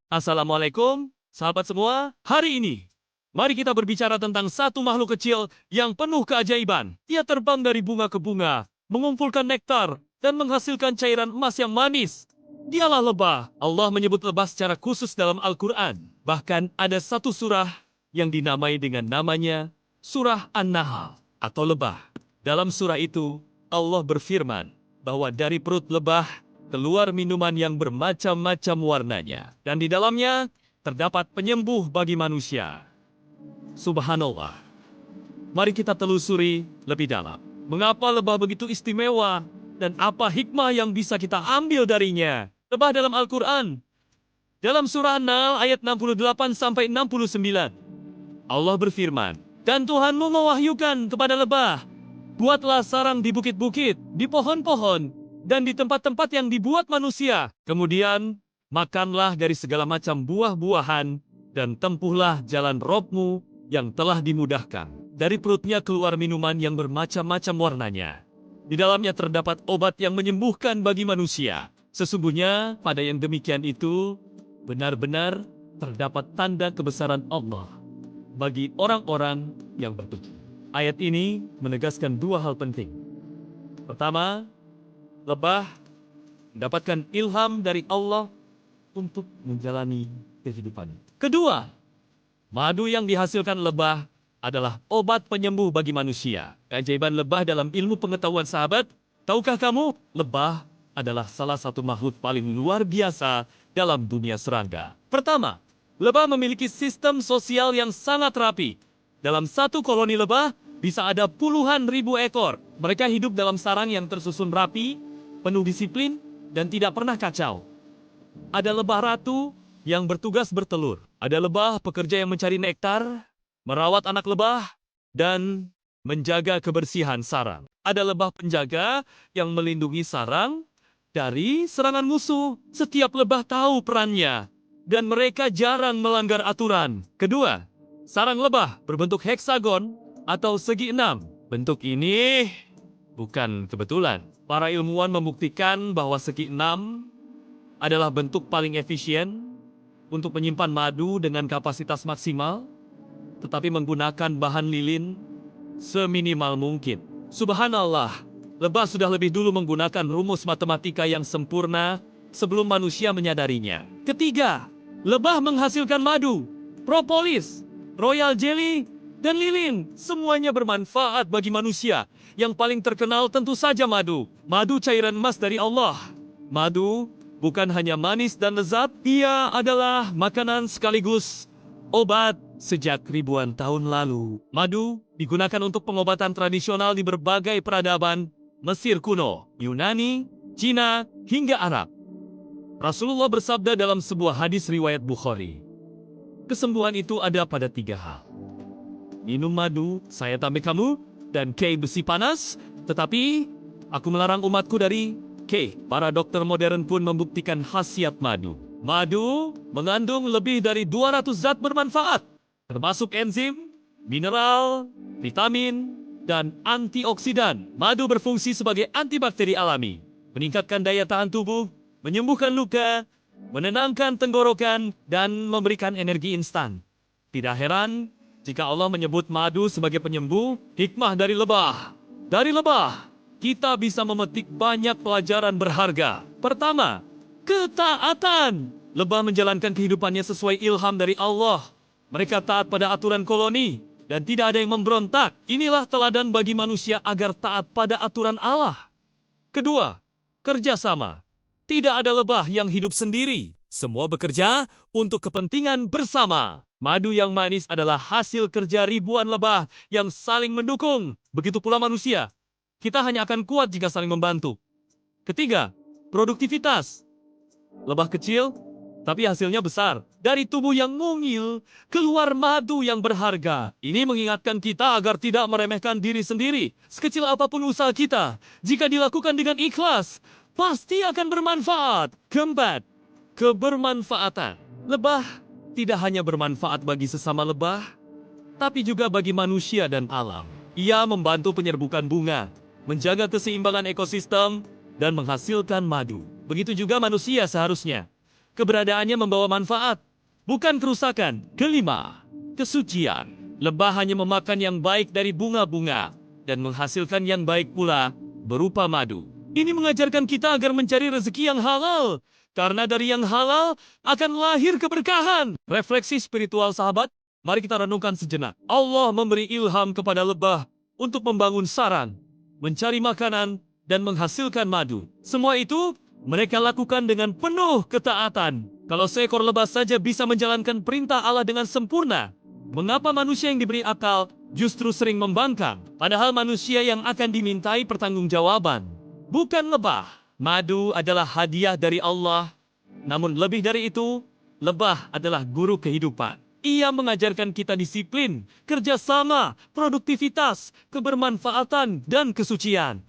Assalamualaikum, sahabat semua. Hari ini, mari kita berbicara tentang satu makhluk kecil yang penuh keajaiban. Ia terbang dari bunga ke bunga, mengumpulkan nektar, dan menghasilkan cairan emas yang manis. Dialah lebah. Allah menyebut lebah secara khusus dalam Al-Quran. Bahkan ada satu surah yang dinamai dengan namanya Surah An-Nahl atau lebah. Dalam surah itu, Allah berfirman bahwa dari perut lebah keluar minuman yang bermacam-macam warnanya. Dan di dalamnya terdapat penyembuh bagi manusia. Subhanallah. Mari kita telusuri lebih dalam. Mengapa lebah begitu istimewa? Dan apa hikmah yang bisa kita ambil darinya? Lebah dalam Al-Quran. Dalam surah An-Nahl ayat 68-69. Allah berfirman, "Dan Tuhanmu mewahyukan kepada lebah, buatlah sarang di bukit-bukit, di pohon-pohon, dan di tempat-tempat yang dibuat manusia. Kemudian, makanlah dari segala macam buah-buahan, dan tempuhlah jalan Robmu yang telah dimudahkan. Dari perutnya keluar minuman yang bermacam-macam warnanya. Di dalamnya terdapat obat yang menyembuhkan bagi manusia. Sesungguhnya, pada yang demikian itu, benar-benar terdapat tanda kebesaran Allah bagi orang-orang yang bertakwa." Ayat ini menegaskan dua hal penting. Pertama, lebah mendapatkan ilham dari Allah untuk menjalani kehidupan. Kedua, madu yang dihasilkan lebah adalah obat penyembuh bagi manusia. Keajaiban lebah dalam ilmu pengetahuan sahabat, tahukah kamu? Lebah adalah salah satu makhluk paling luar biasa dalam dunia serangga. Pertama, lebah memiliki sistem sosial yang sangat rapi. Dalam satu koloni lebah, bisa ada puluhan ribu ekor. Mereka hidup dalam sarang yang tersusun rapi, penuh disiplin, dan tidak pernah kacau. Ada lebah ratu yang bertugas bertelur. Ada lebah pekerja yang mencari nektar, merawat anak lebah, dan menjaga kebersihan sarang. Ada lebah penjaga yang melindungi sarang dari serangan musuh. Setiap lebah tahu perannya, dan mereka jarang melanggar aturan. Kedua, sarang lebah berbentuk heksagon atau segi enam. Bentuk ini bukan kebetulan. Para ilmuwan membuktikan bahwa segi enam adalah bentuk paling efisien untuk menyimpan madu dengan kapasitas maksimal, tetapi menggunakan bahan lilin seminimal mungkin. Subhanallah, lebah sudah lebih dulu menggunakan rumus matematika yang sempurna sebelum manusia menyadarinya. Ketiga, lebah menghasilkan madu, propolis, royal jelly, dan lilin. Semuanya bermanfaat bagi manusia. Yang paling terkenal tentu saja madu. Madu cairan emas dari Allah. Madu bukan hanya manis dan lezat, ia adalah makanan sekaligus obat sejak ribuan tahun lalu. Madu digunakan untuk pengobatan tradisional di berbagai peradaban Mesir kuno, Yunani, Cina, hingga Arab. Rasulullah bersabda dalam sebuah hadis riwayat Bukhari, kesembuhan itu ada pada tiga hal. Minum madu, saya tambah kamu, dan besi panas, tetapi aku melarang umatku dari Para dokter modern pun membuktikan khasiat madu. Madu mengandung lebih dari 200 zat bermanfaat, termasuk enzim, mineral, vitamin, dan antioksidan. Madu berfungsi sebagai antibakteri alami, meningkatkan daya tahan tubuh, menyembuhkan luka, menenangkan tenggorokan, dan memberikan energi instan. Tidak heran jika Allah menyebut madu sebagai penyembuh. Hikmah dari lebah. Dari lebah, kita bisa memetik banyak pelajaran berharga. Pertama, ketaatan. Lebah menjalankan kehidupannya sesuai ilham dari Allah. Mereka taat pada aturan koloni dan tidak ada yang memberontak. Inilah teladan bagi manusia agar taat pada aturan Allah. Kedua, kerjasama. Tidak ada lebah yang hidup sendiri. Semua bekerja untuk kepentingan bersama. Madu yang manis adalah hasil kerja ribuan lebah yang saling mendukung. Begitu pula manusia. Kita hanya akan kuat jika saling membantu. Ketiga, produktivitas. Lebah kecil, tapi hasilnya besar. Dari tubuh yang mungil, keluar madu yang berharga. Ini mengingatkan kita agar tidak meremehkan diri sendiri. Sekecil apapun usaha kita, jika dilakukan dengan ikhlas, pasti akan bermanfaat. Keempat, kebermanfaatan. Lebah tidak hanya bermanfaat bagi sesama lebah, tapi juga bagi manusia dan alam. Ia membantu penyerbukan bunga, menjaga keseimbangan ekosistem, dan menghasilkan madu. Begitu juga manusia seharusnya. keberadaannya membawa manfaat, bukan kerusakan. Kelima, kesucian. Lebah hanya memakan yang baik dari bunga-bunga dan menghasilkan yang baik pula berupa madu. Ini mengajarkan kita agar mencari rezeki yang halal, karena dari yang halal akan lahir keberkahan. Refleksi spiritual sahabat, mari kita renungkan sejenak. Allah memberi ilham kepada lebah untuk membangun sarang, mencari makanan, dan menghasilkan madu. Semua itu mereka lakukan dengan penuh ketaatan. Kalau seekor lebah saja bisa menjalankan perintah Allah dengan sempurna, mengapa manusia yang diberi akal justru sering membangkang? Padahal manusia yang akan dimintai pertanggungjawaban, bukan lebah. Madu adalah hadiah dari Allah. Namun lebih dari itu, lebah adalah guru kehidupan. Ia mengajarkan kita disiplin, kerjasama, produktivitas, kebermanfaatan, dan kesucian.